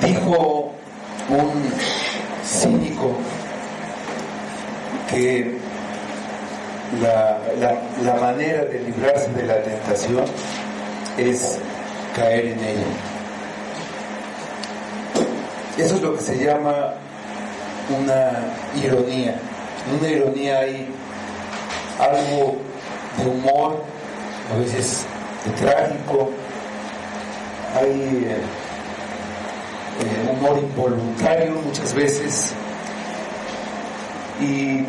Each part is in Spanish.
Dijo un cínico que la manera de librarse de la tentación es caer en ella. Eso es lo que se llama una ironía. En una ironía hay algo de humor, a veces de trágico, hay humor involuntario muchas veces, y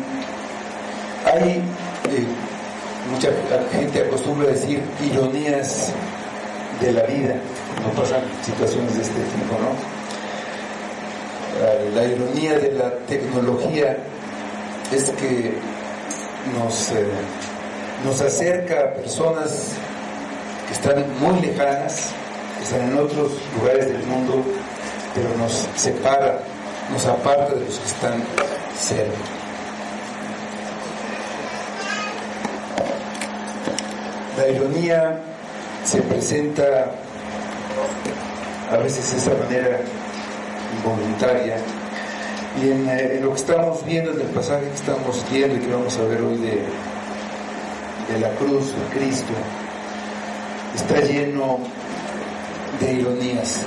hay mucha gente acostumbra a decir ironías de la vida, no pasan situaciones de este tipo, ¿no? La ironía de la tecnología es que nos acerca a personas que están muy lejanas, que están en otros lugares del mundo, pero nos separa, nos aparta de los que están cerca. La ironía se presenta a veces de esa manera involuntaria, y en lo que estamos viendo, en el pasaje que estamos viendo y que vamos a ver hoy de la cruz de Cristo, está lleno de ironías.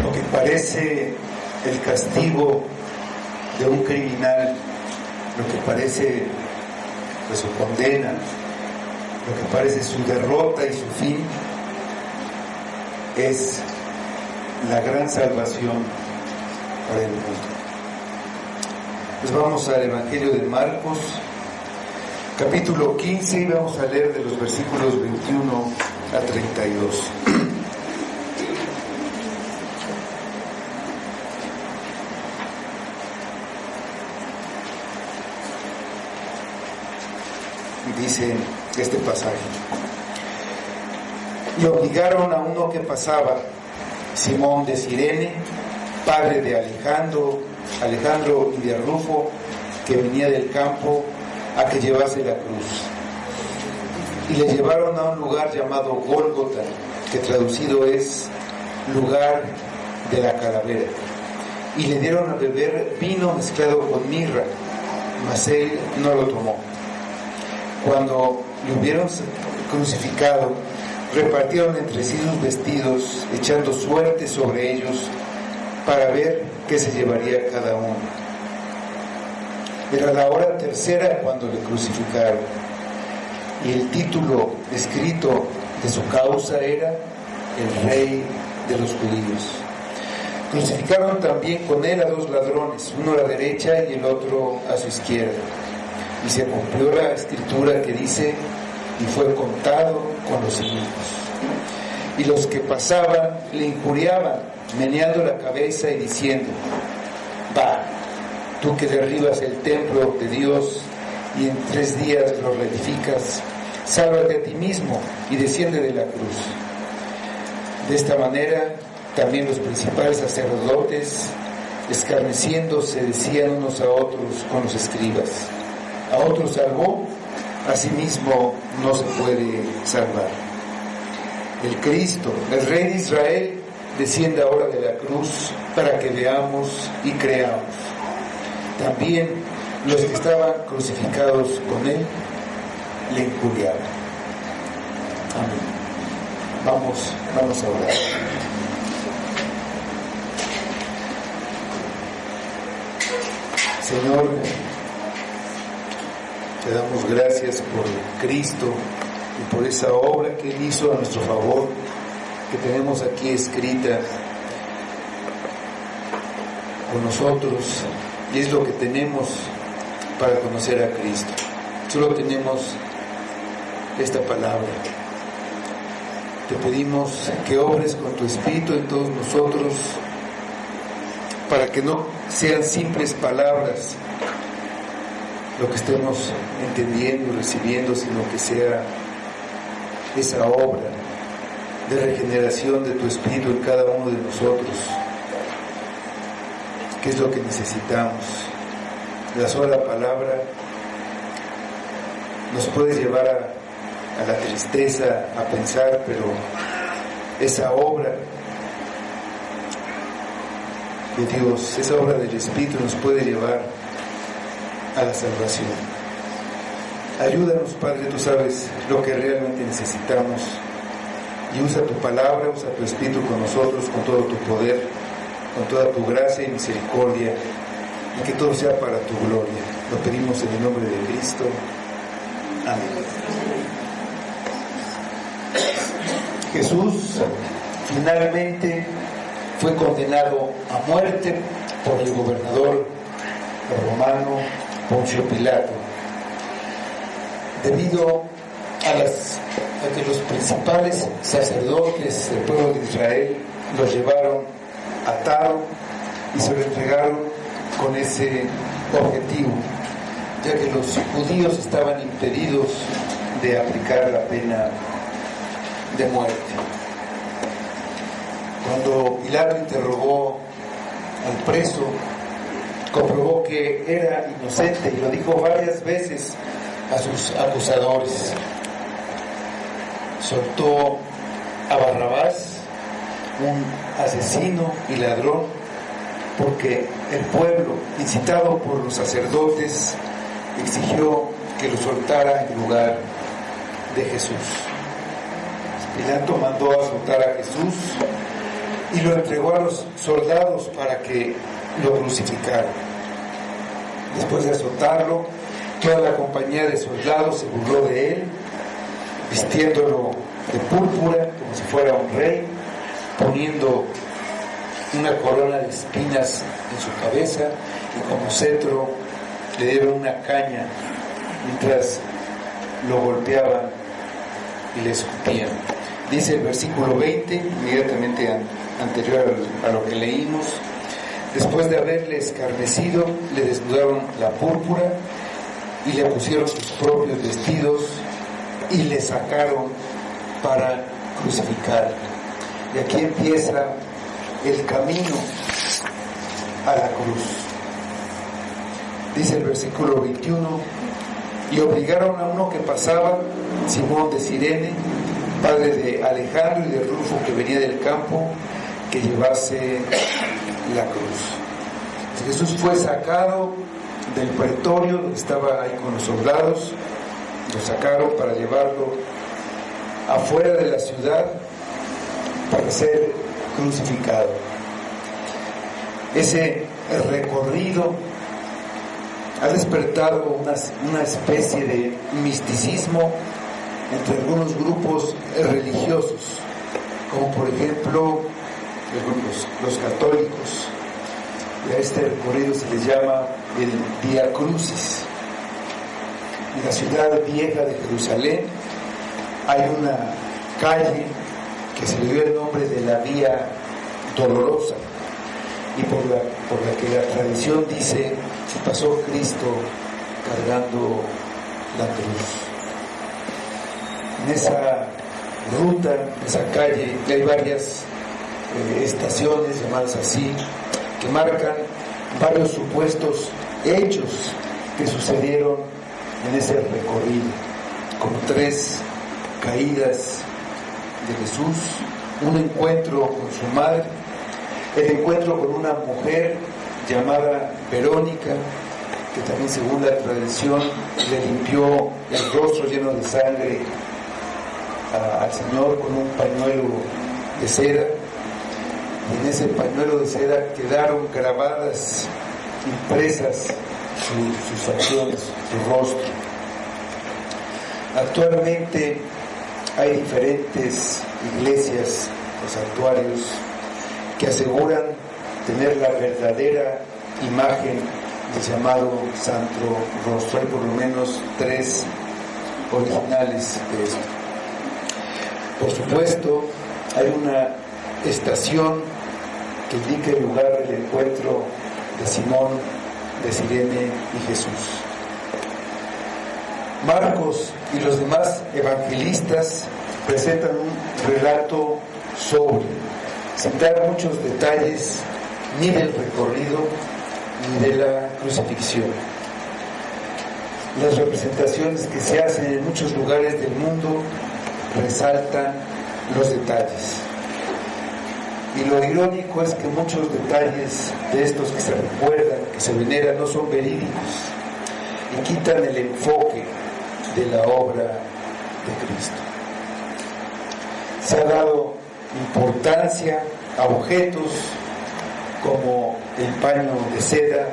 Lo que parece el castigo de un criminal, lo que parece su condena, lo que parece su derrota y su fin, es la gran salvación para el mundo. Pues vamos al Evangelio de Marcos, capítulo 15, y vamos a leer de los versículos 21 a 32. Dice este pasaje: y obligaron a uno que pasaba, Simón de Cirene, padre de Alejandro y de Rufo, que venía del campo, a que llevase la cruz. Y le llevaron a un lugar llamado Gólgota, que traducido es lugar de la calavera, y le dieron a beber vino mezclado con mirra, mas él no lo tomó. Cuando le hubieron crucificado, repartieron entre sí sus vestidos, echando suerte sobre ellos para ver qué se llevaría cada uno. Era la hora tercera cuando le crucificaron, y el título escrito de su causa era el Rey de los Judíos. Crucificaron también con él a dos ladrones, uno a la derecha y el otro a su izquierda. Y se cumplió la escritura que dice: y fue contado con los inimigos. Y los que pasaban le injuriaban, meneando la cabeza y diciendo: va, tú que derribas el templo de Dios y en 3 días lo reedificas, sálvate a ti mismo y desciende de la cruz. De esta manera también los principales sacerdotes, escarneciéndose, decían unos a otros con los escribas: a otros salvó, a sí mismo no se puede salvar. El Cristo, el Rey de Israel, desciende ahora de la cruz para que veamos y creamos. También los que estaban crucificados con él le injuriaban. Amén. Vamos a orar. Señor, te damos gracias por Cristo y por esa obra que Él hizo a nuestro favor, que tenemos aquí escrita con nosotros, y es lo que tenemos para conocer a Cristo. Solo tenemos esta palabra. Te pedimos que obres con tu Espíritu en todos nosotros, para que no sean simples palabras lo que estemos entendiendo y recibiendo, sino que sea esa obra de regeneración de tu Espíritu en cada uno de nosotros, que es lo que necesitamos. La sola palabra nos puede llevar a la tristeza, a pensar, pero esa obra de Dios, esa obra del Espíritu nos puede llevar a la salvación. Ayúdanos, Padre, tú sabes lo que realmente necesitamos, y usa tu palabra, usa tu Espíritu con nosotros, con todo tu poder, con toda tu gracia y misericordia, y que todo sea para tu gloria. Lo pedimos en el nombre de Cristo. Amén. Jesús finalmente fue condenado a muerte por el gobernador romano Poncio Pilato, debido a que los principales sacerdotes del pueblo de Israel lo llevaron atado y se lo entregaron con ese objetivo, ya que los judíos estaban impedidos de aplicar la pena de muerte. Cuando Pilato interrogó al preso, comprobó que era inocente y lo dijo varias veces a sus acusadores. Soltó a Barrabás, un asesino y ladrón, porque el pueblo, incitado por los sacerdotes, exigió que lo soltara en lugar de Jesús. Pilato mandó a soltar a Jesús y lo entregó a los soldados para que lo crucificaran. Después de azotarlo, toda la compañía de soldados se burló de él, vistiéndolo de púrpura como si fuera un rey, poniendo una corona de espinas en su cabeza y como cetro le dieron una caña mientras lo golpeaban y le escupían. Dice el versículo 20, inmediatamente anterior a lo que leímos: después de haberle escarnecido, le desnudaron la púrpura y le pusieron sus propios vestidos y le sacaron para crucificar. Y aquí empieza el camino a la cruz. Dice el versículo 21: y obligaron a uno que pasaba, Simón de Cirene, padre de Alejandro y de Rufo, que venía del campo, que llevase la cruz. Jesús fue sacado del pretorio, donde estaba ahí con los soldados, lo sacaron para llevarlo afuera de la ciudad para ser crucificado. Ese recorrido ha despertado una especie de misticismo entre algunos grupos religiosos, como por ejemplo los católicos. Y a este recorrido se les llama el Vía Crucis. En la ciudad vieja de Jerusalén hay una calle que se le dio el nombre de la Vía Dolorosa, y por la que la tradición dice que pasó Cristo cargando la cruz. En esa ruta, en esa calle, hay varias estaciones llamadas así, que marcan varios supuestos hechos que sucedieron en ese recorrido, como 3 caídas de Jesús, un encuentro con su madre, el encuentro con una mujer llamada Verónica, que también según la tradición le limpió el rostro lleno de sangre al Señor con un pañuelo de seda, y en ese pañuelo de seda quedaron grabadas, impresas sus facciones, su rostro. Actualmente hay diferentes iglesias o santuarios que aseguran tener la verdadera imagen del llamado Santo Rostro. Hay por lo menos 3 originales de esto. Por supuesto, hay una estación que indica el lugar del encuentro de Simón de Cirene y Jesús. Marcos y los demás evangelistas presentan un relato sobrio, sin dar muchos detalles ni del recorrido ni de la crucifixión. Las representaciones que se hacen en muchos lugares del mundo resaltan los detalles. Y lo irónico es que muchos detalles de estos que se recuerdan, que se veneran, no son verídicos y quitan el enfoque de la obra de Cristo. Se ha dado importancia a objetos como el paño de seda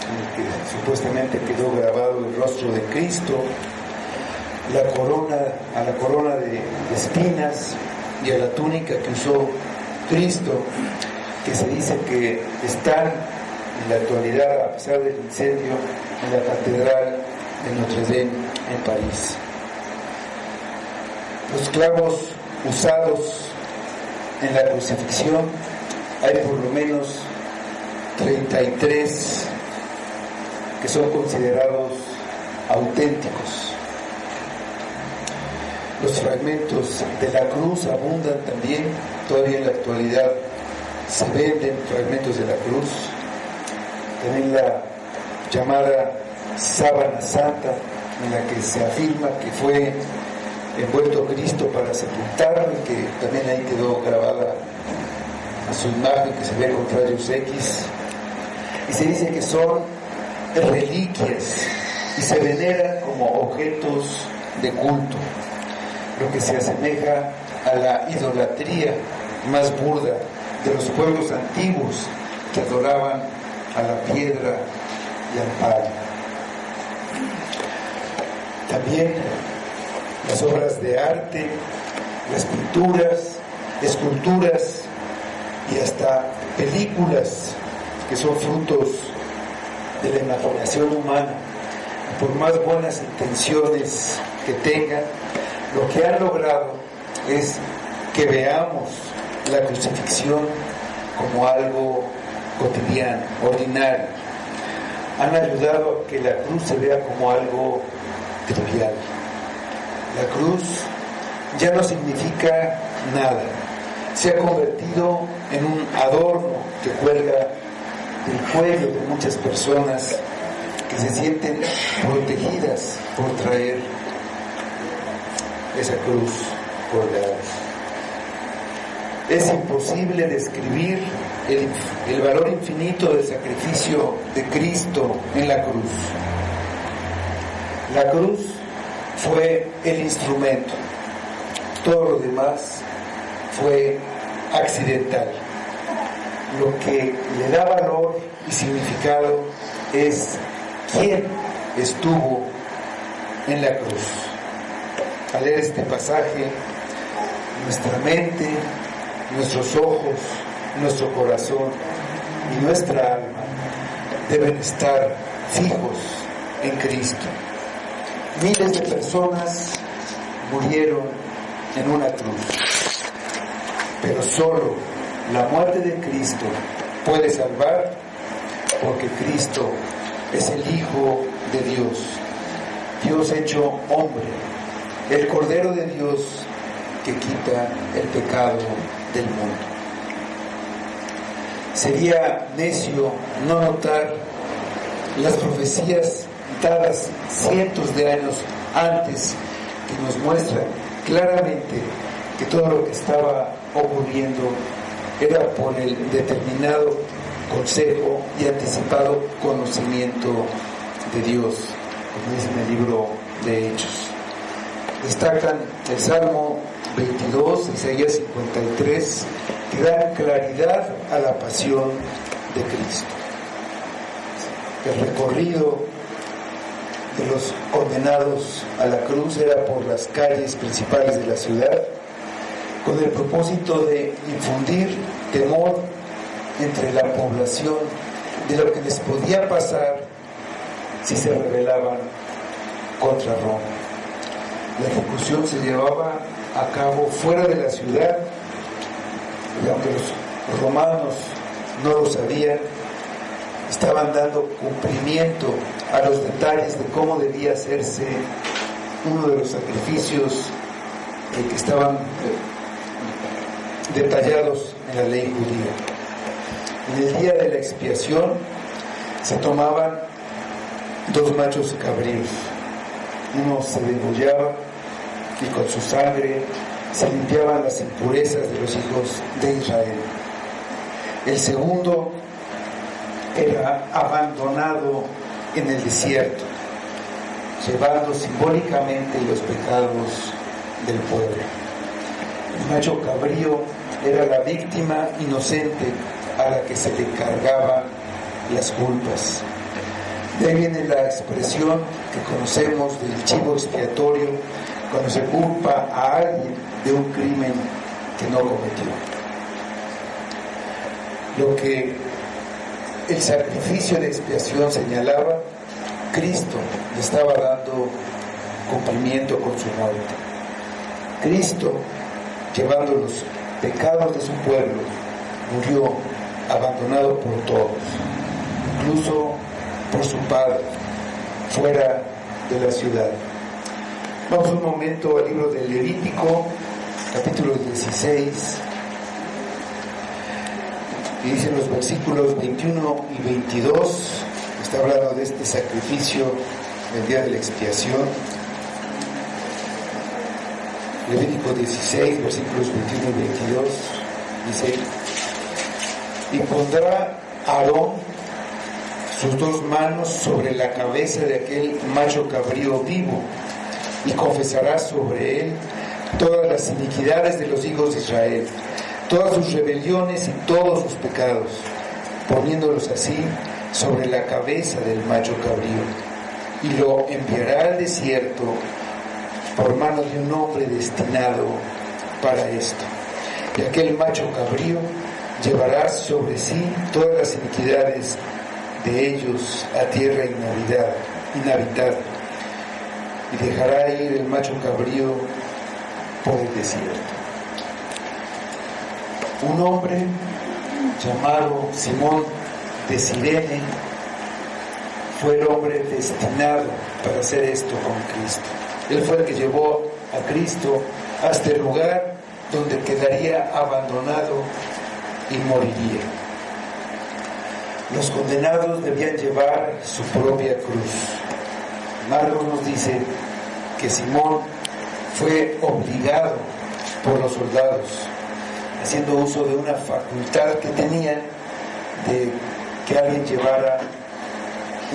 en el que supuestamente quedó grabado el rostro de Cristo, a la corona de espinas y a la túnica que usó Cristo, que se dice que están en la actualidad, a pesar del incendio, en la catedral de Notre Dame en París. Los clavos usados en la crucifixión, hay por lo menos 33 que son considerados auténticos. Los fragmentos de la cruz abundan también, todavía en la actualidad se venden fragmentos de la cruz. También la llamada sábana santa, en la que se afirma que fue envuelto Cristo para sepultarlo y que también ahí quedó grabada su imagen que se ve con rayos X. Y se dice que son reliquias y se veneran como objetos de culto, lo que se asemeja a la idolatría más burda de los pueblos antiguos que adoraban a la piedra y al palo. También las obras de arte, las pinturas, esculturas y hasta películas que son frutos de la imaginación humana, por más buenas intenciones que tengan, lo que han logrado es que veamos la crucifixión como algo cotidiano, ordinario. Han ayudado a que la cruz se vea como algo trivial. La cruz ya no significa nada. Se ha convertido en un adorno que cuelga del cuello de muchas personas que se sienten protegidas por traer esa cruz colgada. Es imposible describir el valor infinito del sacrificio de Cristo en la cruz. La cruz fue el instrumento, todo lo demás fue accidental. Lo que le da valor y significado es quién estuvo en la cruz. Al leer este pasaje, nuestra mente, nuestros ojos, nuestro corazón y nuestra alma deben estar fijos en Cristo. Miles de personas murieron en una cruz, pero solo la muerte de Cristo puede salvar, porque Cristo es el Hijo de Dios, Dios hecho hombre, el Cordero de Dios que quita el pecado del mundo. Sería necio no notar las profecías dadas cientos de años antes, que nos muestran claramente que todo lo que estaba ocurriendo era por el determinado consejo y anticipado conocimiento de Dios, como dice en el libro de Hechos. Destacan el Salmo 22, Isaías 53, que dan claridad a la pasión de Cristo. El recorrido de los condenados a la cruz era por las calles principales de la ciudad, con el propósito de infundir temor entre la población de lo que les podía pasar si se rebelaban contra Roma. La ejecución se llevaba a cabo fuera de la ciudad, y aunque los romanos no lo sabían, estaban dando cumplimiento a los detalles de cómo debía hacerse uno de los sacrificios que estaban detallados en la ley judía. En el día de la expiación se tomaban 2 machos cabríos, uno se degollaba y con su sangre se limpiaban las impurezas de los hijos de Israel. El segundo era abandonado en el desierto, llevando simbólicamente los pecados del pueblo. El macho cabrío era la víctima inocente a la que se le cargaban las culpas. De ahí viene la expresión que conocemos del chivo expiatorio cuando se culpa a alguien de un crimen que no cometió. Lo que el sacrificio de expiación señalaba, Cristo le estaba dando cumplimiento con su muerte. Cristo, llevando los pecados de su pueblo, murió abandonado por todos, incluso por su padre, fuera de la ciudad. Vamos un momento al libro del Levítico, capítulo 16, y dicen los versículos 21 y 22, está hablando de este sacrificio del día de la expiación. Levítico 16, versículos 21 y 22, dice: y pondrá Aarón sus dos manos sobre la cabeza de aquel macho cabrío vivo, y confesará sobre él todas las iniquidades de los hijos de Israel, todas sus rebeliones y todos sus pecados, poniéndolos así sobre la cabeza del macho cabrío, y lo enviará al desierto por mano de un hombre destinado para esto. Y aquel macho cabrío llevará sobre sí todas las iniquidades de ellos a tierra inhabitada, y dejará ir el macho cabrío por el desierto. Un hombre llamado Simón de Cirene fue el hombre destinado para hacer esto con Cristo. Él fue el que llevó a Cristo hasta el lugar donde quedaría abandonado y moriría. Los condenados debían llevar su propia cruz. Marcos nos dice que Simón fue obligado por los soldados, haciendo uso de una facultad que tenían de que alguien llevara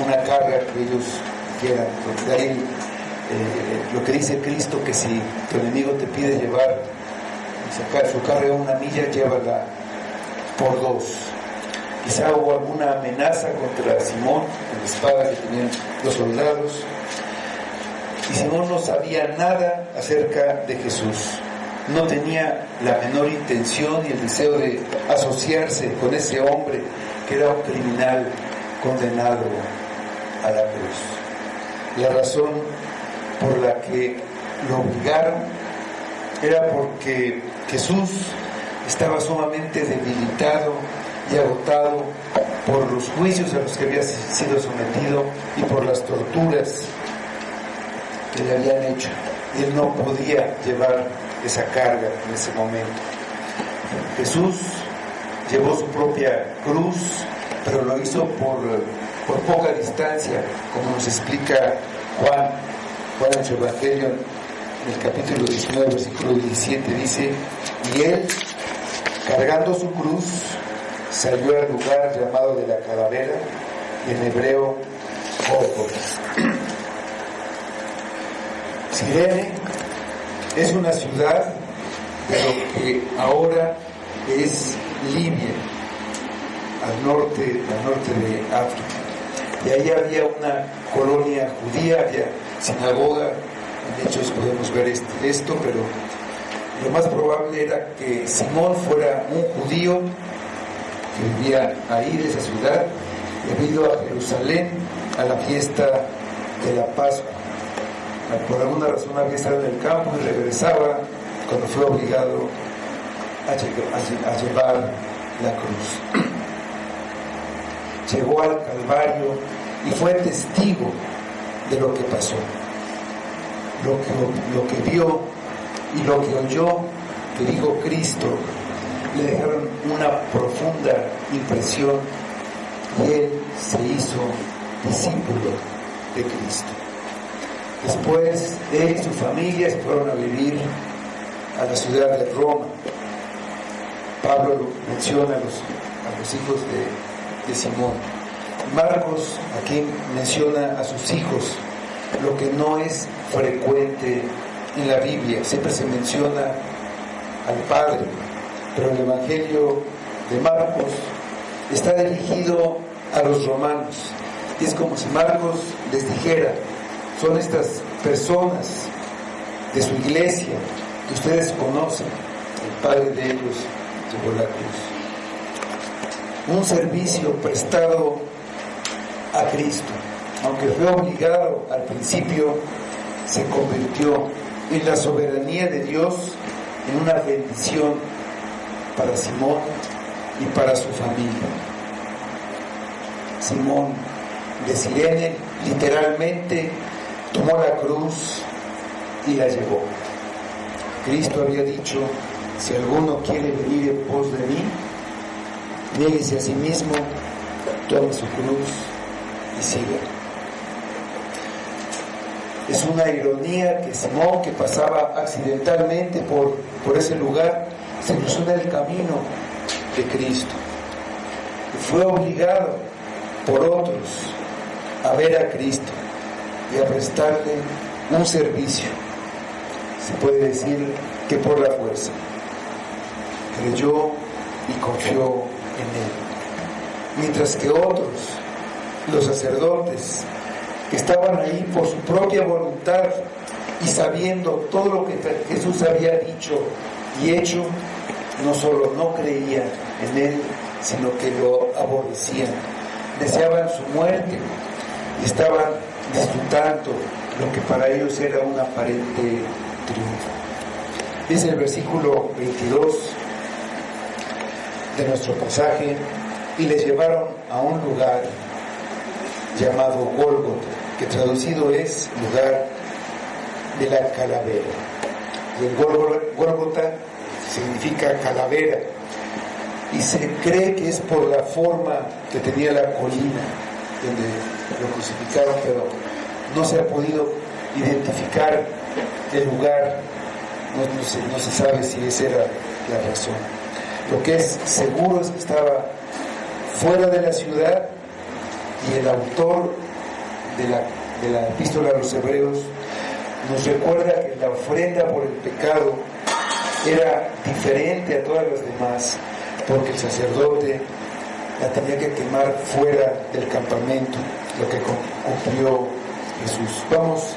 una carga que ellos quieran. De ahí lo que dice Cristo, que si tu enemigo te pide llevar su carga una milla, llévala por dos. Quizá hubo alguna amenaza contra Simón con la espada que tenían los soldados, y Simón no sabía nada acerca de Jesús. No tenía la menor intención y el deseo de asociarse con ese hombre que era un criminal condenado a la cruz. La razón por la que lo obligaron era porque Jesús estaba sumamente debilitado y agotado por los juicios a los que había sido sometido y por las torturas que le habían hecho. Y él no podía llevar esa carga en ese momento. Jesús llevó su propia cruz, pero lo hizo por poca distancia, como nos explica Juan en su Evangelio, en el capítulo 19, versículo 17, dice: y él, cargando su cruz, salió al lugar llamado de la Calavera, y en hebreo Gólgota. Cirene es una ciudad de lo que ahora es Libia, al norte de África. Y ahí había una colonia judía, había sinagoga. En Hechos podemos ver esto, pero lo más probable era que Simón fuera un judío que vivía ahí, de esa ciudad, y había ido a Jerusalén a la fiesta de la Pascua. Por alguna razón había estado en el campo y regresaba cuando fue obligado a llevar la cruz. Llegó al Calvario y fue testigo de lo que pasó, lo que vio y lo que oyó que dijo Cristo, le dejaron una profunda impresión, y él se hizo discípulo de Cristo. Después él y su familia se fueron a vivir a la ciudad de Roma. Pablo menciona a los hijos de Simón. Marcos aquí menciona a sus hijos, lo que no es frecuente en la Biblia. Siempre se menciona al Padre, pero el Evangelio de Marcos está dirigido a los romanos. Y es como si Marcos les dijera: son estas personas de su iglesia que ustedes conocen, el Padre de ellos llevó la cruz. Un servicio prestado a Cristo, aunque fue obligado al principio, se convirtió en la soberanía de Dios en una bendición para Simón y para su familia. Simón de Cirene literalmente tomó la cruz y la llevó. Cristo había dicho: si alguno quiere venir en pos de mí, niéguese a sí mismo, tome su cruz y siga. Es una ironía que Simón, que pasaba accidentalmente por ese lugar, se cruzó en el camino de Cristo. Fue obligado por otros a ver a Cristo y a prestarle un servicio. Se puede decir que por la fuerza. Creyó y confió en Él. Mientras que otros, los sacerdotes, que estaban ahí por su propia voluntad y sabiendo todo lo que Jesús había dicho y hecho, no solo no creían en Él, sino que lo aborrecían. Deseaban su muerte y estaban disfrutando lo que para ellos era un aparente triunfo. Dice el versículo 22 de nuestro pasaje: y les llevaron a un lugar llamado Gólgota, que traducido es lugar de la calavera. Y el Gólgota significa calavera, y se cree que es por la forma que tenía la colina donde lo crucificaron, pero no se ha podido identificar el lugar, no se sabe si esa era la razón. Lo que es seguro es que estaba fuera de la ciudad, y el autor de la epístola a los Hebreos nos recuerda que la ofrenda por el pecado era diferente a todas las demás, porque el sacerdote la tenía que quemar fuera del campamento, lo que cumplió Jesús. Vamos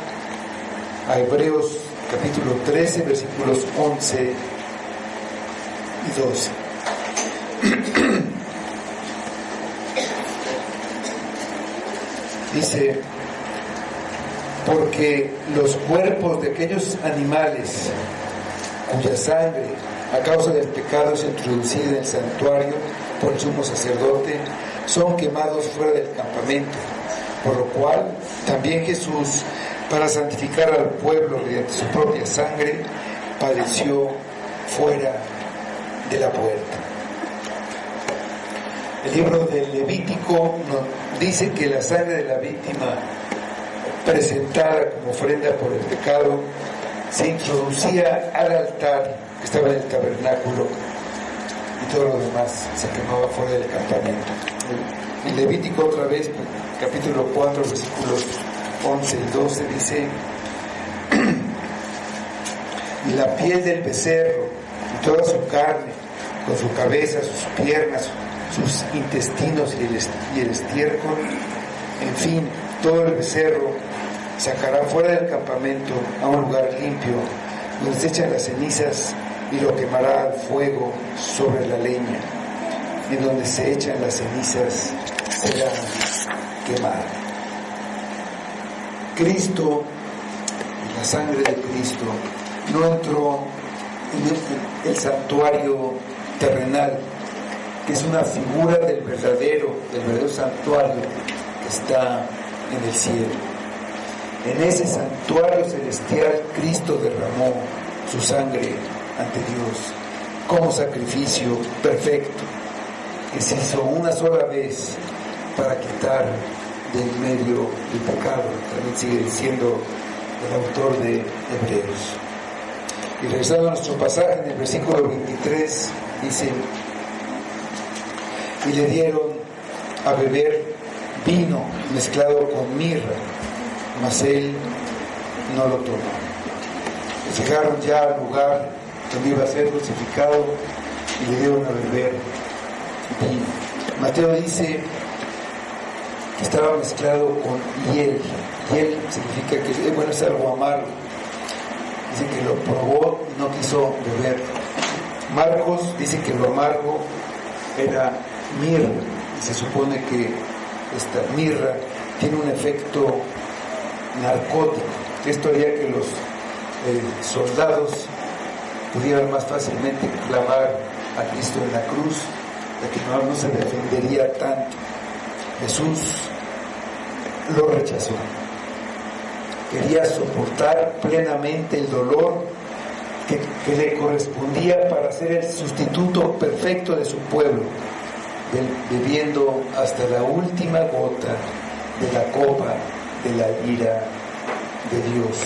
a Hebreos capítulo 13, versículos 11 y 12. Dice: porque los cuerpos de aquellos animales cuya sangre a causa del pecado es introducida en el santuario por el sumo sacerdote son quemados fuera del campamento, por lo cual también Jesús, para santificar al pueblo mediante su propia sangre, padeció fuera de la puerta. El libro del Levítico nos dice que la sangre de la víctima presentada como ofrenda por el pecado se introducía al altar que estaba en el tabernáculo, y todo lo demás se quemaba fuera del campamento. El Levítico, otra vez, capítulo 4, versículos 11 y 12, dice: y la piel del becerro y toda su carne, con su cabeza, sus piernas, sus intestinos y el estiércol, en fin, todo el becerro, sacará fuera del campamento a un lugar limpio, donde se echan las cenizas, y lo quemará al fuego sobre la leña, y donde se echan las cenizas será quemado. Cristo, la sangre de Cristo, no entró en el santuario terrenal, que es una figura del verdadero santuario que está en el cielo. En ese santuario celestial, Cristo derramó su sangre ante Dios como sacrificio perfecto, que se hizo una sola vez para quitar del medio el pecado. También sigue diciendo el autor de Hebreos. Y regresando a nuestro pasaje, en el versículo 23 dice, y le dieron a beber vino mezclado con mirra, mas él no lo tomó. Llegaron ya al lugar donde iba a ser crucificado y le dieron a beber vino. Mateo dice que estaba mezclado con hiel. Hiel significa que, bueno, es algo amargo. Dice que lo probó y no quiso beber. Marcos dice que lo amargo era mirra. Y se supone que esta mirra tiene un efecto narcótico. Esto haría que los soldados pudieran más fácilmente clavar a Cristo en la cruz, de que no se defendería tanto. Jesús lo rechazó. Quería soportar plenamente el dolor que le correspondía para ser el sustituto perfecto de su pueblo, bebiendo hasta la última gota de la copa de la ira de Dios,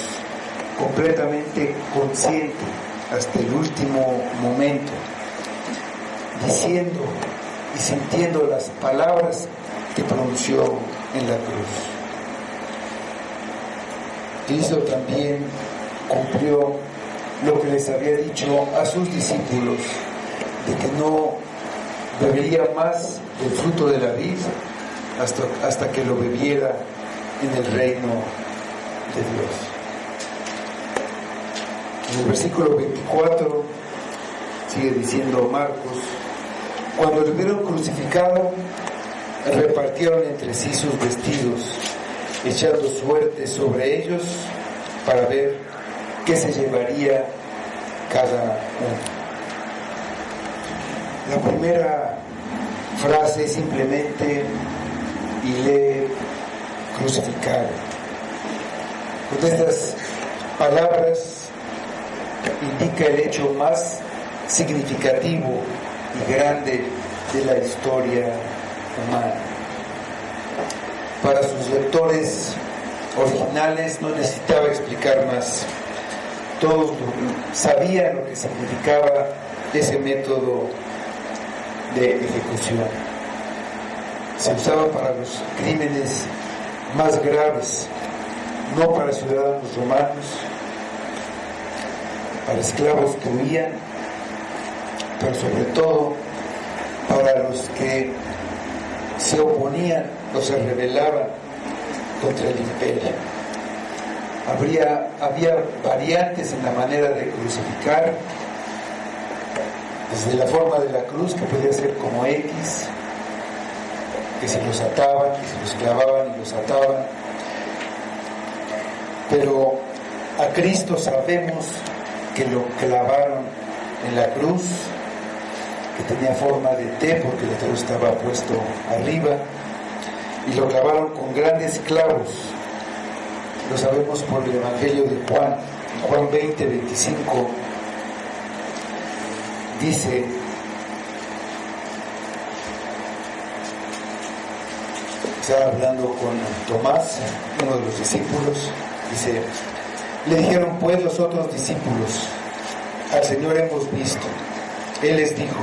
completamente consciente hasta el último momento, diciendo y sintiendo las palabras que pronunció en la cruz. Cristo también cumplió lo que les había dicho a sus discípulos, de que no bebería más del fruto de la vid hasta que lo bebiera en el reino de Dios. En el versículo 24 sigue diciendo Marcos: cuando lo vieron crucificado, repartieron entre sí sus vestidos, echando suerte sobre ellos para ver qué se llevaría cada uno. La primera frase es simplemente y le crucificaron. Con estas palabras indica el hecho más significativo y grande de la historia humana. Para sus lectores originales no necesitaba explicar más. Todos sabían lo que significaba ese método de ejecución. Se usaba para los crímenes más graves, no para ciudadanos romanos, para esclavos que huían, pero sobre todo para los que se oponían o se rebelaban contra el imperio. Había variantes en la manera de crucificar, desde la forma de la cruz, que podía ser como X, que se los ataban, que se los clavaban y los ataban. Pero a Cristo sabemos que lo clavaron en la cruz, que tenía forma de T porque el otro estaba puesto arriba, y lo clavaron con grandes clavos. Lo sabemos por el Evangelio de Juan, Juan 20:25, dice: estaba hablando con Tomás, uno de los discípulos, dice: le dijeron pues los otros discípulos: al Señor hemos visto. Él les dijo: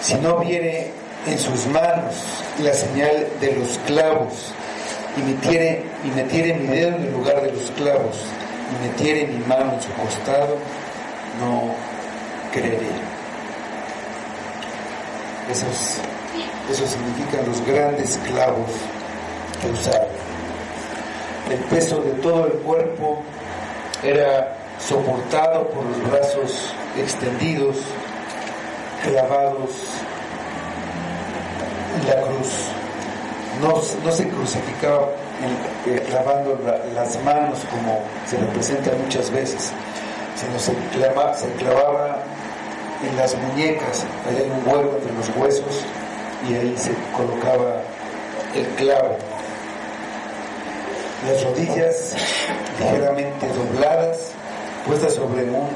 si no viere en sus manos la señal de los clavos, y metiere mi dedo en el lugar de los clavos, y metiere mi mano en su costado, no creeré. Eso significan los grandes clavos que usaron. El peso de todo el cuerpo era soportado por los brazos extendidos, clavados en la cruz. No se crucificaba clavando las manos como se representa muchas veces, sino se clavaba en las muñecas. Allá hay un hueco entre los huesos y ahí se colocaba el clavo. Las rodillas ligeramente dobladas, puestas sobre un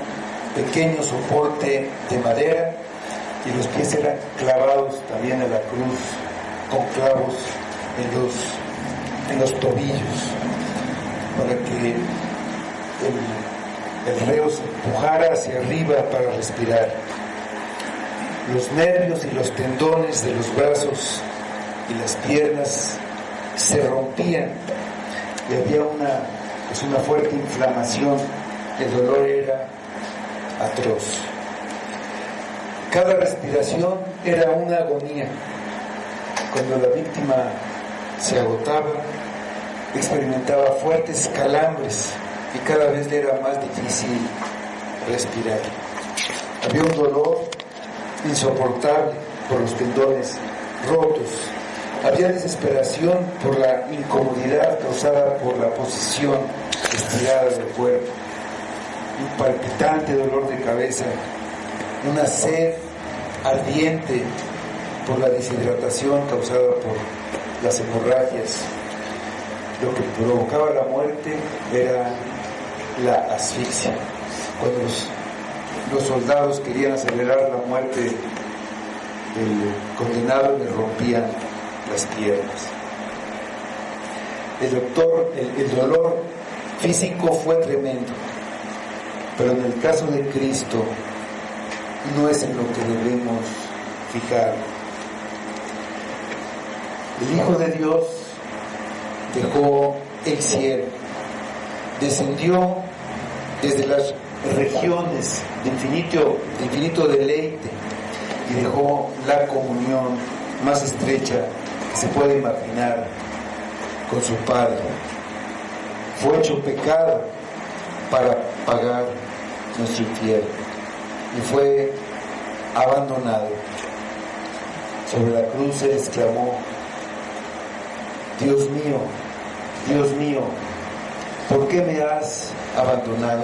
pequeño soporte de madera, y los pies eran clavados también a la cruz con clavos en los tobillos, para que el reo se empujara hacia arriba para respirar. Los nervios y los tendones de los brazos y las piernas se rompían y había una fuerte inflamación. El dolor era atroz. Cada respiración era una agonía. Cuando la víctima se agotaba, experimentaba fuertes calambres y cada vez le era más difícil respirar. Había un dolor insoportable por los tendones rotos. Había desesperación por la incomodidad causada por la posición estirada del cuerpo, un palpitante dolor de cabeza, una sed ardiente por la deshidratación causada por las hemorragias. Lo que provocaba la muerte era la asfixia. Cuando los soldados querían acelerar la muerte del condenado, le rompían las piernas. El dolor físico fue tremendo, pero en el caso de Cristo no es en lo que debemos fijar. El Hijo de Dios dejó el cielo, descendió desde las regiones de infinito deleite y dejó la comunión más estrecha que se puede imaginar con su Padre. Fue hecho pecado para pagar nuestro infierno y fue abandonado. Sobre la cruz Él exclamó: Dios mío, ¿por qué me has abandonado?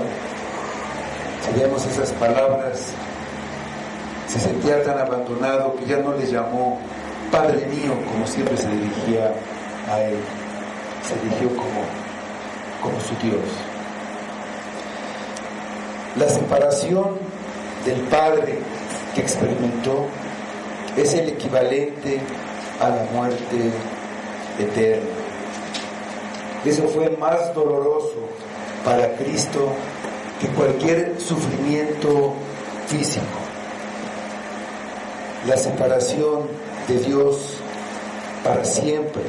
Si vemos esas palabras, se sentía tan abandonado que ya no le llamó Padre mío como siempre se dirigía a Él, se dirigió como su Dios. La separación del Padre que experimentó es el equivalente a la muerte eterna. Eso fue más doloroso para Cristo que cualquier sufrimiento físico. La separación de Dios para siempre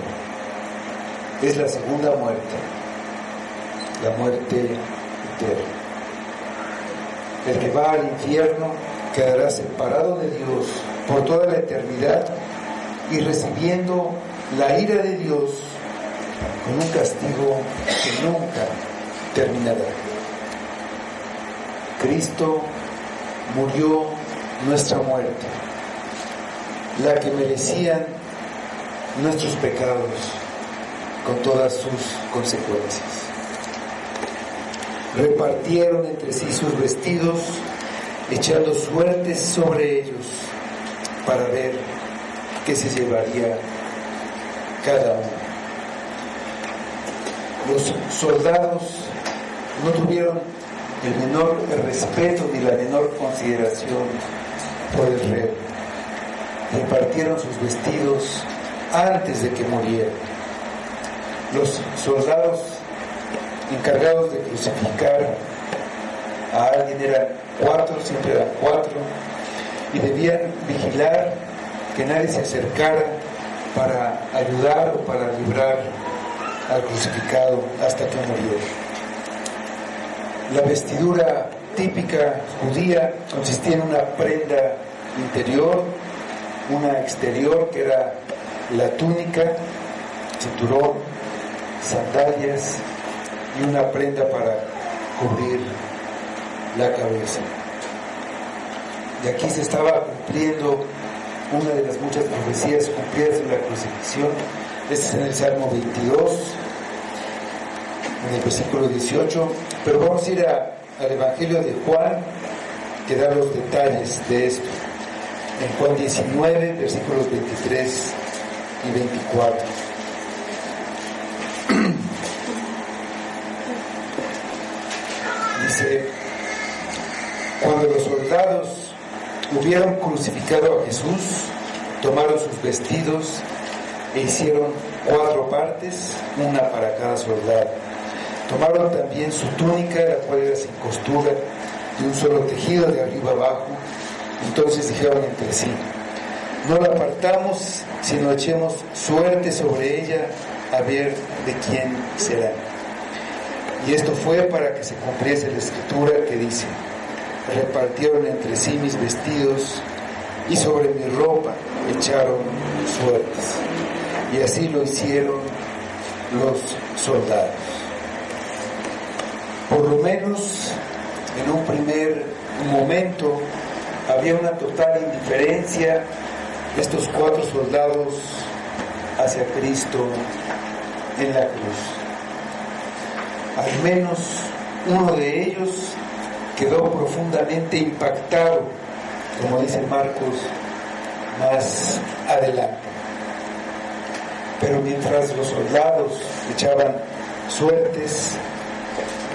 es la segunda muerte, la muerte eterna. El que va al infierno quedará separado de Dios por toda la eternidad y recibiendo la ira de Dios con un castigo que nunca terminará. Cristo murió nuestra muerte, la que merecían nuestros pecados con todas sus consecuencias. Repartieron entre sí sus vestidos, echando suertes sobre ellos para ver qué se llevaría cada uno. Los soldados no tuvieron el menor respeto ni la menor consideración por el rey. Repartieron sus vestidos antes de que muriera. Los soldados encargados de crucificar a alguien eran 4, siempre eran 4, y debían vigilar que nadie se acercara para ayudar o para librar al crucificado hasta que muriera. La vestidura típica judía consistía en una prenda interior, una exterior que era la túnica, cinturón, sandalias y una prenda para cubrir la cabeza. Y aquí se estaba cumpliendo una de las muchas profecías cumplidas en la crucifixión. Este es en el Salmo 22, en el versículo 18, pero vamos a ir al Evangelio de Juan, que da los detalles de esto. En Juan 19, versículos 23 y 24. Dice: cuando los soldados hubieron crucificado a Jesús, tomaron sus vestidos e hicieron 4 partes, una para cada soldado. Tomaron también su túnica, la cual era sin costura, de un solo tejido de arriba abajo, Entonces dijeron entre sí: no la apartamos, sino echemos suerte sobre ella, a ver de quién será. Y esto fue para que se cumpliese la escritura que dice: repartieron entre sí mis vestidos, y sobre mi ropa echaron suertes. Y así lo hicieron los soldados. Por lo menos en un primer momento había una total indiferencia de estos 4 soldados hacia Cristo en la cruz. Al menos uno de ellos quedó profundamente impactado, como dice Marcos más adelante. Pero mientras los soldados echaban suertes,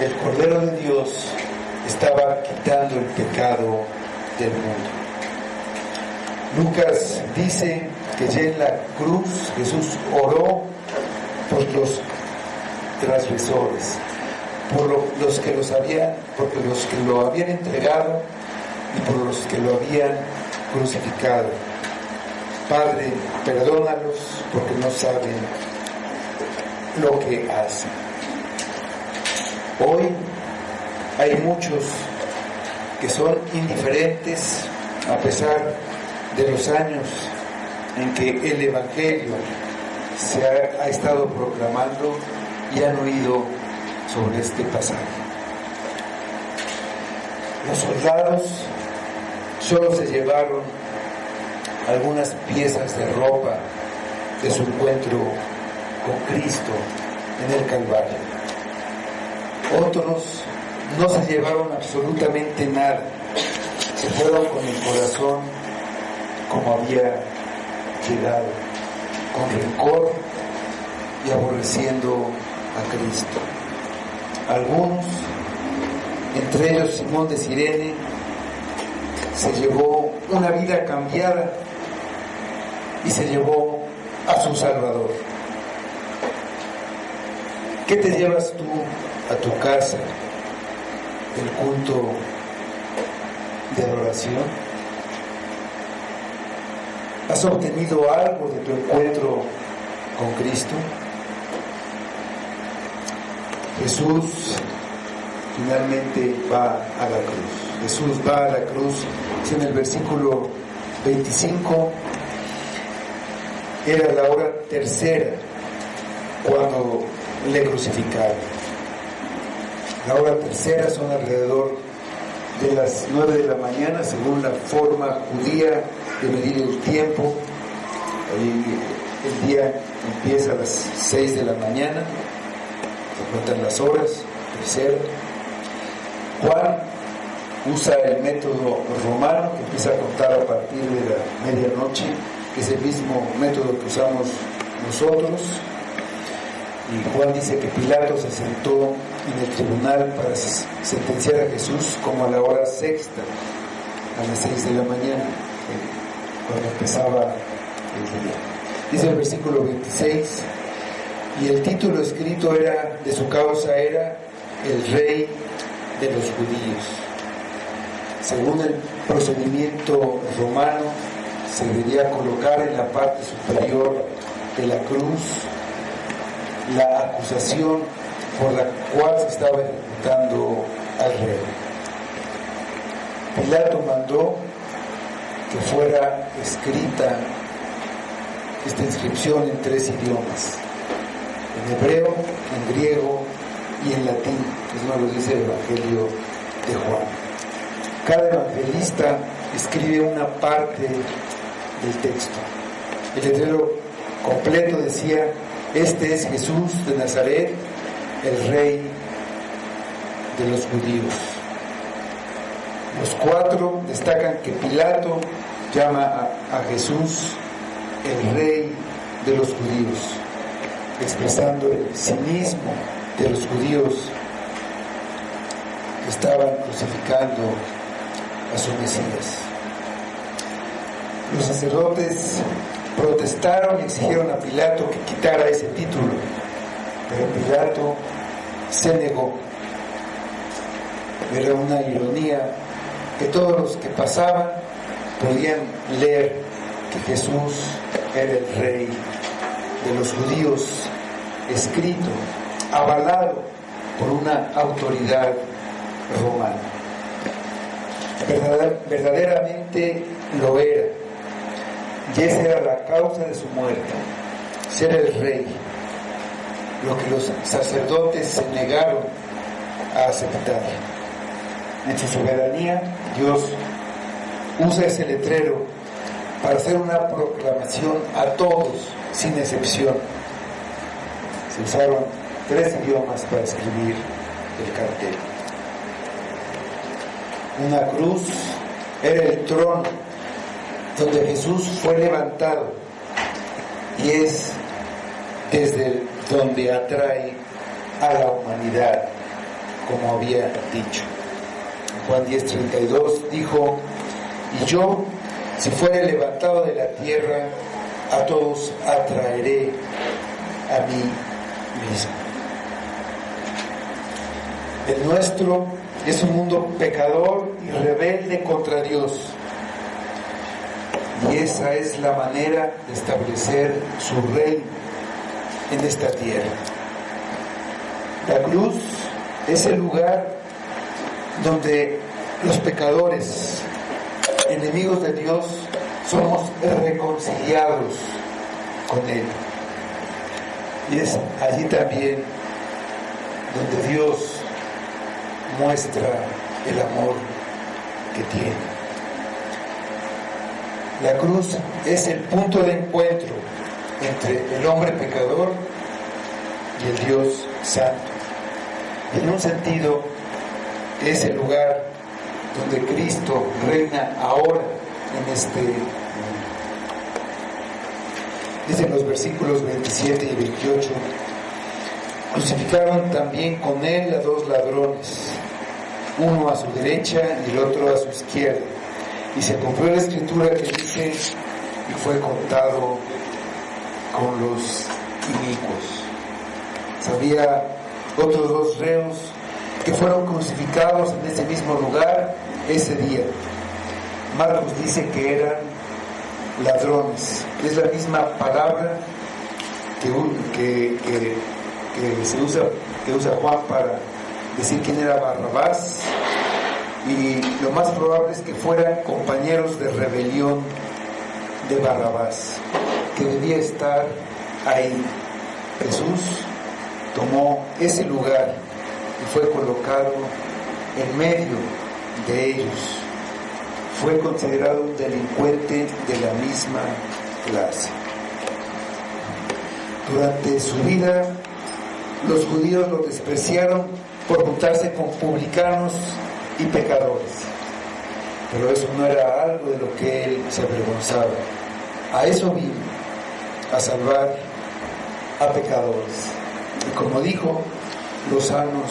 el Cordero de Dios estaba quitando el pecado del mundo. Lucas dice que ya en la cruz Jesús oró por los transgresores, por los que lo habían entregado y por los que lo habían crucificado. Padre, perdónalos porque no saben lo que hacen. Hoy hay muchos que son indiferentes a pesar de los años en que el Evangelio se ha estado proclamando y han oído sobre este pasaje. Los soldados solo se llevaron algunas piezas de ropa de su encuentro con Cristo en el Calvario. Otros no se llevaron absolutamente nada, se fueron con el corazón como había llegado, con rencor y aborreciendo a Cristo. Algunos, entre ellos Simón de Cirene, se llevó una vida cambiada y se llevó a su Salvador. ¿Qué te llevas tú a tu casa del culto de adoración? ¿Has obtenido algo de tu encuentro con Cristo? Jesús finalmente va a la cruz. Jesús va a la cruz. En el versículo 25, era la hora tercera cuando le crucificaron. La hora tercera son alrededor de las 9 de la mañana, según la forma judía de medir el tiempo. El día empieza a las 6 de la mañana, se cuentan las horas, tercera. Juan usa el método romano, que empieza a contar a partir de la medianoche, que es el mismo método que usamos nosotros. Y Juan dice que Pilato se sentó en el tribunal para sentenciar a Jesús como a la hora sexta, a las 6 de la mañana, cuando empezaba el día. Dice el versículo 26, y el título escrito de su causa era el Rey de los Judíos. Según el procedimiento romano, se debía colocar en la parte superior de la cruz la acusación por la cual se estaba ejecutando al rey. Pilato mandó que fuera escrita esta inscripción en 3 idiomas: en hebreo, en griego y en latín. Eso nos lo dice el Evangelio de Juan. Cada evangelista escribe una parte del texto. El letrero completo decía: este es Jesús de Nazaret, el Rey de los judíos. Los 4 destacan que Pilato llama a Jesús el Rey de los judíos, expresando el cinismo de los judíos que estaban crucificando a su Mesías. Los sacerdotes protestaron y exigieron a Pilato que quitara ese título, pero Pilato se negó. Era una ironía que todos los que pasaban podían leer que Jesús era el rey de los judíos, escrito, avalado por una autoridad romana. Verdaderamente lo era, y esa era la causa de su muerte, ser el rey, lo que los sacerdotes se negaron a aceptar. En su soberanía, Dios usa ese letrero para hacer una proclamación a todos, sin excepción. Se usaron 3 idiomas para escribir el cartel. Una cruz era el trono donde Jesús fue levantado, y es desde donde atrae a la humanidad, como había dicho. Juan 10:32 dijo: y yo, si fuere levantado de la tierra, a todos atraeré a mí mismo. El nuestro es un mundo pecador y rebelde contra Dios, y esa es la manera de establecer su reino en esta tierra. La cruz es el lugar donde los pecadores, enemigos de Dios, somos reconciliados con Él. Y es allí también donde Dios muestra el amor que tiene. La cruz es el punto de encuentro entre el hombre pecador y el Dios santo. En un sentido, es el lugar donde Cristo reina ahora en este mundo. Dicen los versículos 27 y 28: crucificaron también con él a 2 ladrones, uno a su derecha y el otro a su izquierda. Y se cumplió la escritura que dice: y fue contado con los inicuos. Había otros 2 reos que fueron crucificados en ese mismo lugar ese día. Marcos dice que eran ladrones. Es la misma palabra que usa Juan para decir quién era Barrabás, y lo más probable es que fueran compañeros de rebelión de Barrabás, que debía estar ahí. Jesús tomó ese lugar y fue colocado en medio de ellos. Fue considerado un delincuente de la misma clase. Durante su vida, los judíos lo despreciaron por juntarse con publicanos y pecadores. Pero eso no era algo de lo que él se avergonzaba. A eso vino, a salvar a pecadores. Y como dijo, los sanos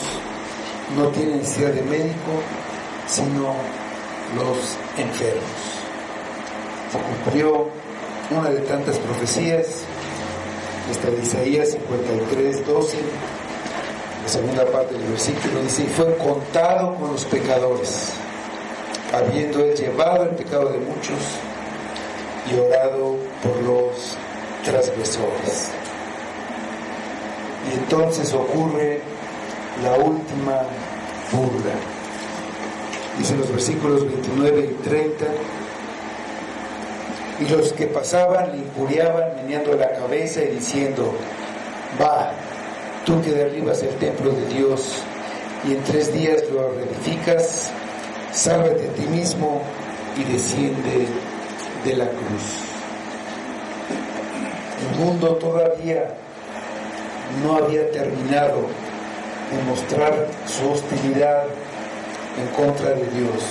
no tienen necesidad de médico, sino los enfermos. Se cumplió una de tantas profecías, esta de Isaías 53:12, la segunda parte del versículo dice: y fue contado con los pecadores, habiendo él llevado el pecado de muchos y orado por los transgresores. Y entonces ocurre la última burla. Dice los versículos 29 y 30: y los que pasaban le injuriaban meneando la cabeza y diciendo: va, tú que derribas el templo de Dios y en 3 días lo reedificas, sálvate a ti mismo y desciende de la cruz. El mundo todavía no había terminado de mostrar su hostilidad en contra de Dios,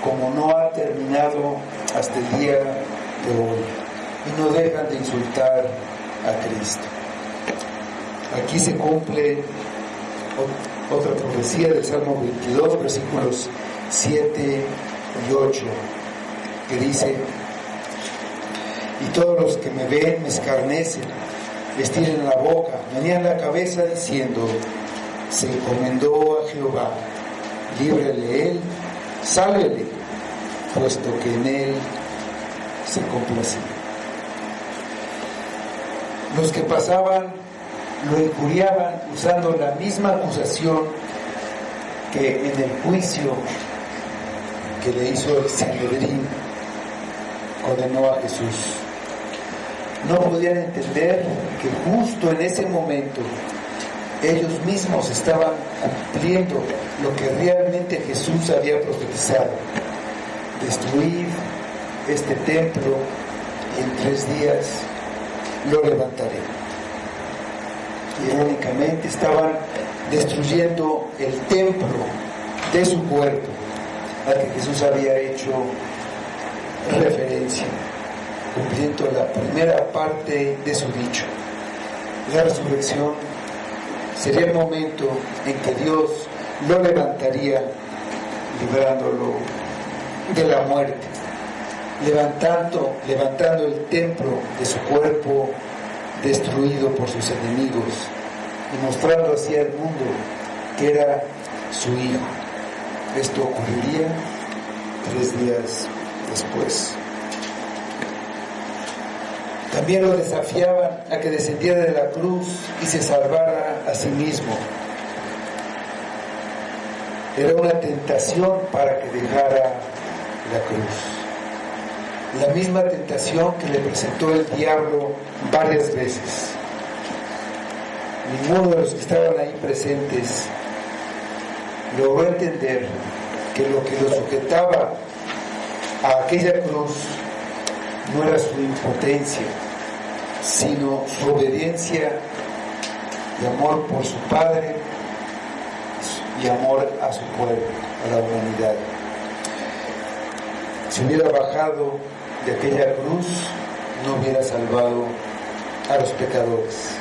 como no ha terminado hasta el día de hoy, y no dejan de insultar a Cristo. Aquí se cumple otra profecía del Salmo 22, versículos 7 y 8, que dice: y todos los que me ven me escarnecen, estiren la boca, menean la cabeza diciendo: se encomendó a Jehová, líbrele él, sálvele, puesto que en Él se complacía. Los que pasaban lo injuriaban usando la misma acusación que en el juicio que le hizo el Sanedrín condenó a Jesús. No podían entender que justo en ese momento ellos mismos estaban cumpliendo lo que realmente Jesús había profetizado: destruir este templo y en 3 días lo levantaré. Irónicamente estaban destruyendo el templo de su cuerpo al que Jesús había hecho referencia, cumpliendo la primera parte de su dicho. La resurrección sería el momento en que Dios lo levantaría, librándolo de la muerte, levantando el templo de su cuerpo destruido por sus enemigos y mostrando así al mundo que era su Hijo. Esto ocurriría 3 días después. También lo desafiaban a que descendiera de la cruz y se salvara a sí mismo. Era una tentación para que dejara la cruz. La misma tentación que le presentó el diablo varias veces. Ninguno de los que estaban ahí presentes logró entender que lo que lo sujetaba a aquella cruz no era su impotencia, sino su obediencia y amor por su Padre y amor a su pueblo, a la humanidad. Si hubiera bajado de aquella cruz, no hubiera salvado a los pecadores.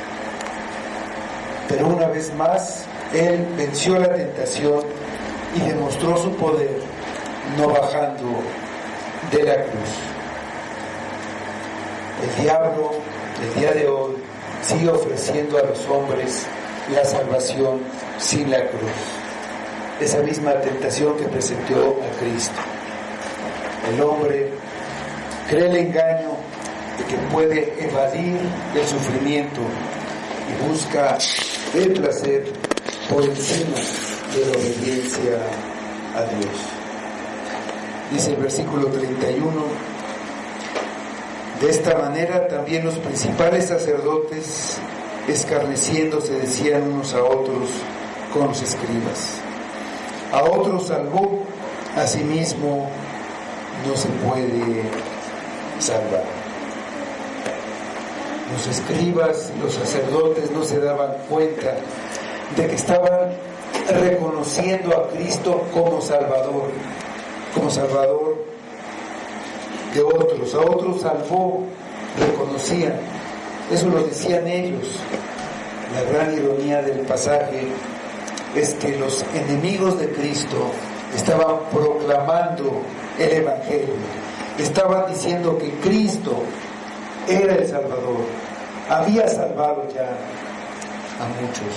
Pero una vez más, Él venció la tentación y demostró su poder, no bajando de la cruz. El diablo, el día de hoy, sigue ofreciendo a los hombres la salvación sin la cruz. Esa misma tentación que presentó a Cristo. El hombre cree el engaño de que puede evadir el sufrimiento y busca el placer por encima de la obediencia a Dios. Dice el versículo 31: de esta manera también los principales sacerdotes, escarneciéndose, decían unos a otros con los escribas: a otros salvó, a sí mismo no se puede salvar. Los escribas y los sacerdotes no se daban cuenta de que estaban reconociendo a Cristo como Salvador de otros. A otros salvó, reconocían. Eso lo decían ellos. La gran ironía del pasaje es que los enemigos de Cristo estaban proclamando el Evangelio. Estaban diciendo que Cristo era el Salvador. Había salvado ya a muchos.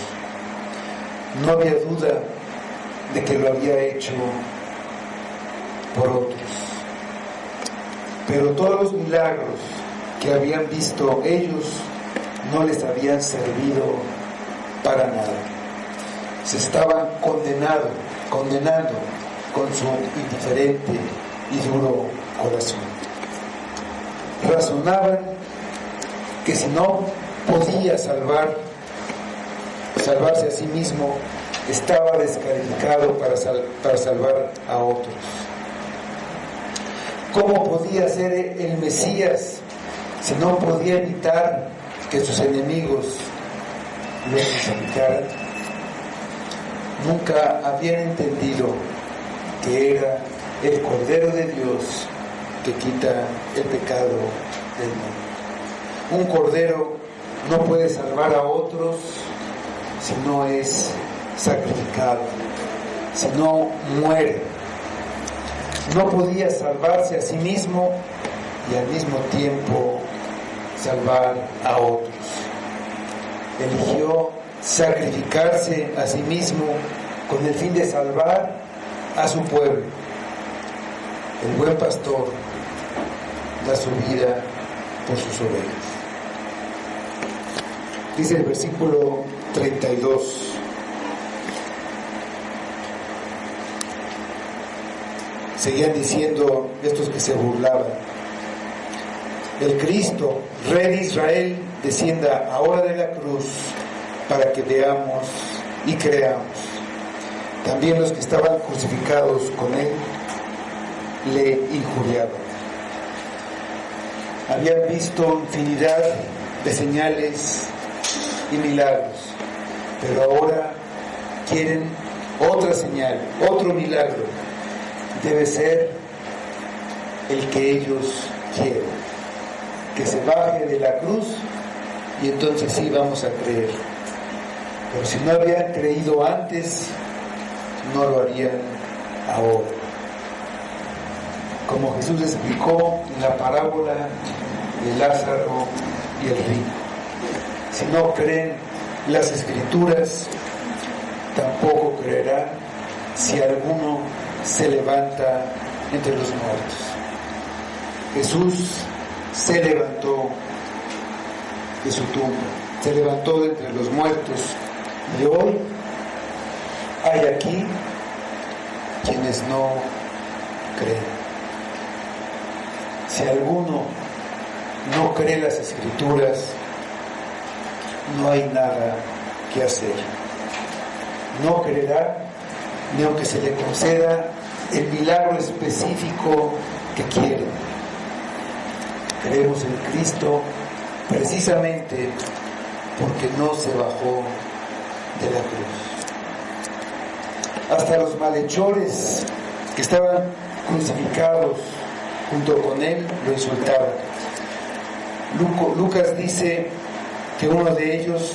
No había duda de que lo había hecho por otros. Pero todos los milagros que habían visto ellos no les habían servido para nada. Se estaban condenando con su indiferente y duro corazón. Razonaban que si no podía salvarse a sí mismo, estaba descalificado para salvar a otros. ¿Cómo podía ser el Mesías si no podía evitar que sus enemigos lo crucificaran? Nunca habían entendido que era el Cordero de Dios que quita el pecado del mundo. Un cordero no puede salvar a otros si no es sacrificado, si no muere. No podía salvarse a sí mismo y al mismo tiempo salvar a otros. Eligió sacrificarse a sí mismo con el fin de salvar a su pueblo. el buen pastor da su vida por sus ovejas. Dice el versículo 32. Seguían diciendo estos que se burlaban: el Cristo, Rey de Israel, descienda ahora de la cruz para que veamos y creamos. También los que estaban crucificados con él le injuriaban. Habían visto infinidad de señales y milagros, pero ahora quieren otra señal, otro milagro. Debe ser el que ellos quieren, que se baje de la cruz y entonces sí vamos a creer. Pero si no habían creído antes, no lo harían ahora. Como Jesús explicó en la parábola de Lázaro y el rico: si no creen las Escrituras, tampoco creerán si alguno se levanta entre los muertos. Jesús se levantó de su tumba, se levantó de entre los muertos, y hoy hay aquí quienes no creen. Si alguno no cree las Escrituras, no hay nada que hacer. No creerá ni aunque se le conceda el milagro específico que quiere. Creemos en Cristo precisamente porque no se bajó de la cruz. Hasta los malhechores que estaban crucificados junto con él lo insultaban. Lucas dice que uno de ellos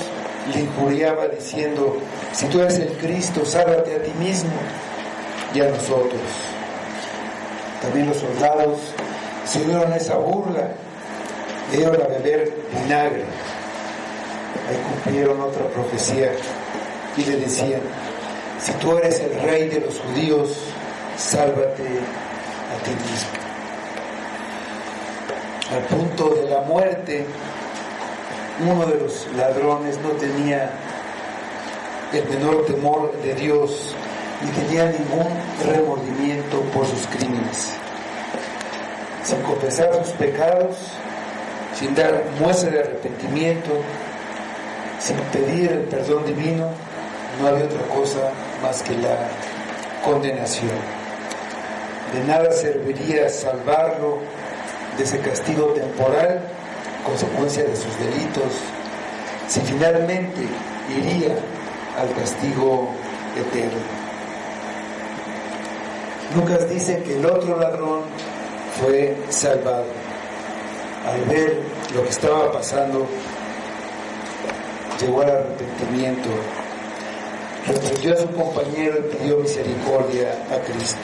le injuriaba diciendo: si tú eres el Cristo, sálvate a ti mismo y a nosotros. También los soldados se unieron a esa burla, le dieron a beber vinagre. Ahí cumplieron otra profecía y le decían: si tú eres el rey de los judíos, sálvate a ti mismo. Al punto de la muerte, uno de los ladrones no tenía el menor temor de Dios, ni tenía ningún remordimiento por sus crímenes. Sin confesar sus pecados, sin dar muestra de arrepentimiento, sin pedir el perdón divino, no había otra cosa más que la condenación. De nada serviría salvarlo de ese castigo temporal, consecuencia de sus delitos, si finalmente iría al castigo eterno. Lucas dice que el otro ladrón fue salvado. Al ver lo que estaba pasando, llegó al arrepentimiento, reprendió a su compañero y pidió misericordia a Cristo.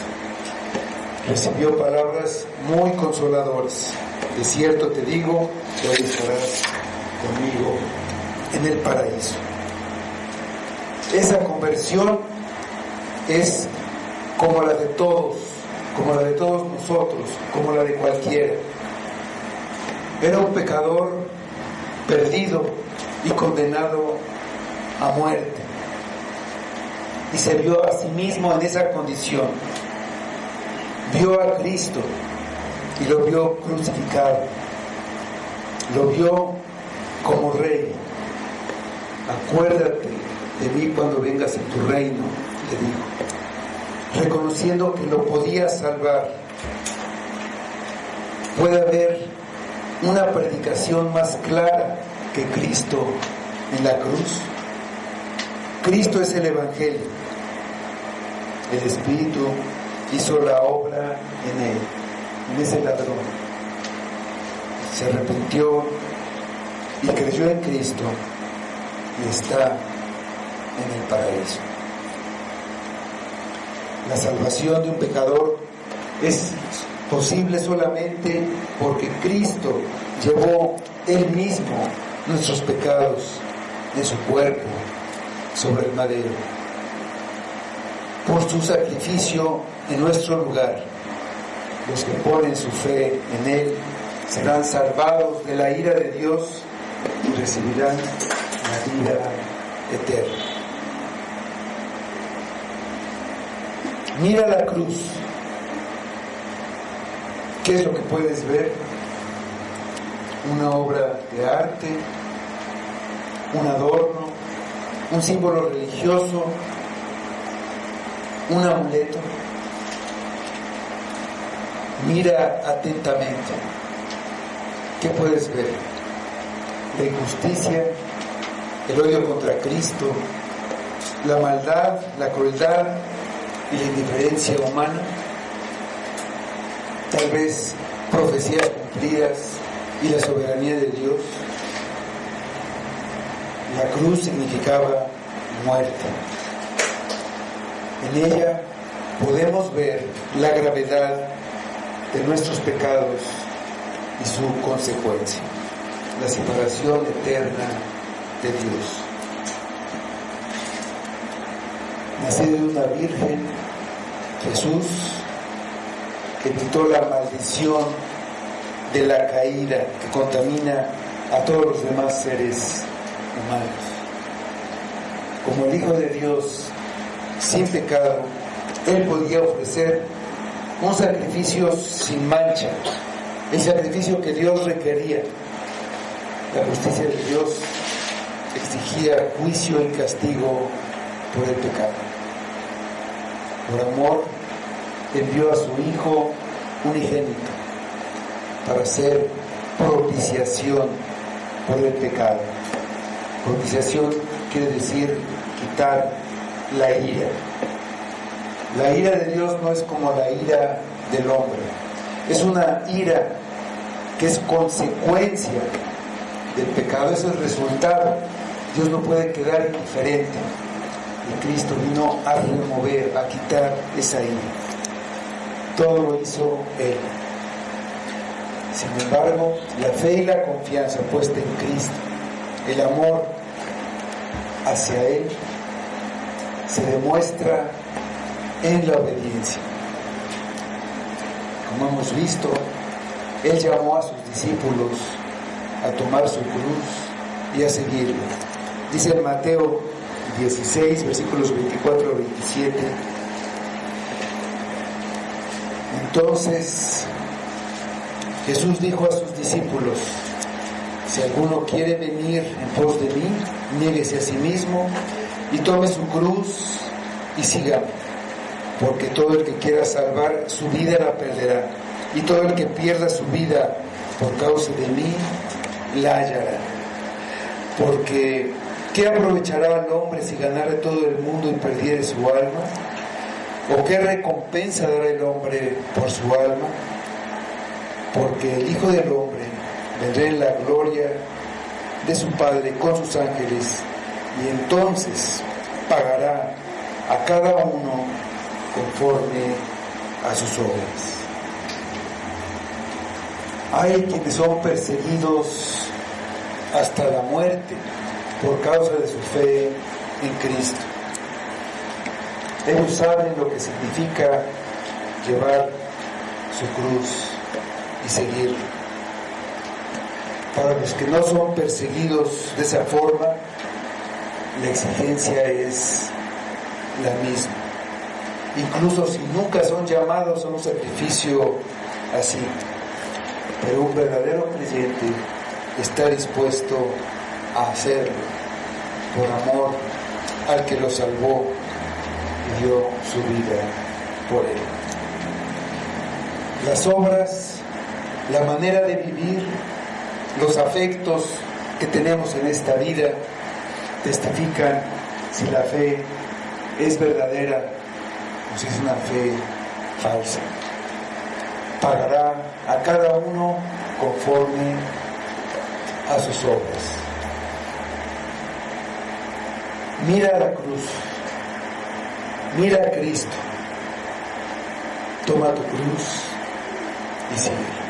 Recibió palabras muy consoladoras: de cierto te digo que hoy estarás conmigo en el paraíso. Esa conversión es como la de todos nosotros, como la de cualquiera. Era un pecador perdido y condenado a muerte, y se vio a sí mismo en esa condición. Vio a Cristo y lo vio crucificado, lo vio como rey. Acuérdate de mí cuando vengas en tu reino, le dijo, reconociendo que lo podía salvar. Puede haber una predicación más clara que Cristo en la cruz. Cristo es el Evangelio. El Espíritu hizo la obra en él, en ese ladrón. Se arrepintió y creyó en Cristo y está en el paraíso. La salvación de un pecador es posible solamente porque Cristo llevó Él mismo nuestros pecados en su cuerpo sobre el madero. Por su sacrificio en nuestro lugar, Los que ponen su fe en Él serán salvados de la ira de Dios y recibirán la vida eterna. Mira la cruz. ¿Qué es lo que puedes ver? Una obra de arte, un adorno, un símbolo religioso, un amuleto. Mira atentamente. ¿Qué puedes ver? La injusticia, el odio contra Cristo, la maldad, la crueldad y la indiferencia humana. Tal vez profecías cumplidas y la soberanía de Dios. La cruz significaba muerte. En ella podemos ver la gravedad de nuestros pecados y su consecuencia, la separación eterna de Dios. Nacido de una virgen, Jesús, que quitó la maldición de la caída que contamina a todos los demás seres humanos. Como el Hijo de Dios, sin pecado, Él podía ofrecer un sacrificio sin mancha, el sacrificio que Dios requería. La justicia de Dios exigía juicio y castigo por el pecado. Por amor, envió a su Hijo unigénito para hacer propiciación por el pecado. Propiciación quiere decir quitar la ira. La ira de Dios no es como la ira del hombre. Es una ira que es consecuencia del pecado, es el resultado. Dios no puede quedar indiferente. Y Cristo vino a remover, a quitar esa ira. Todo lo hizo Él. Sin embargo, la fe y la confianza puesta en Cristo, el amor hacia Él, se demuestra en la obediencia. Como hemos visto, Él llamó a sus discípulos a tomar su cruz y a seguirlo. Dice en Mateo 16, versículos 24 a 27. Entonces Jesús dijo a sus discípulos: si alguno quiere venir en pos de mí, niéguese a sí mismo y tome su cruz y sígame. Porque todo el que quiera salvar su vida la perderá, y todo el que pierda su vida por causa de mí la hallará. Porque ¿qué aprovechará al hombre si ganara todo el mundo y perdiere su alma? ¿O qué recompensa dará el hombre por su alma? Porque el Hijo del Hombre vendrá en la gloria de su Padre con sus ángeles, y entonces pagará a cada uno conforme a sus obras. Hay quienes son perseguidos hasta la muerte por causa de su fe en Cristo. Ellos saben lo que significa llevar su cruz y seguirlo. Para los que no son perseguidos de esa forma, la exigencia es la misma. Incluso si nunca son llamados a un sacrificio así. Pero un verdadero creyente está dispuesto a hacerlo por amor al que lo salvó y dio su vida por él. Las obras, la manera de vivir, los afectos que tenemos en esta vida testifican si la fe es verdadera o si es una fe falsa. Pagará a cada uno conforme a sus obras. Mira la cruz, mira a Cristo, toma tu cruz y sigue.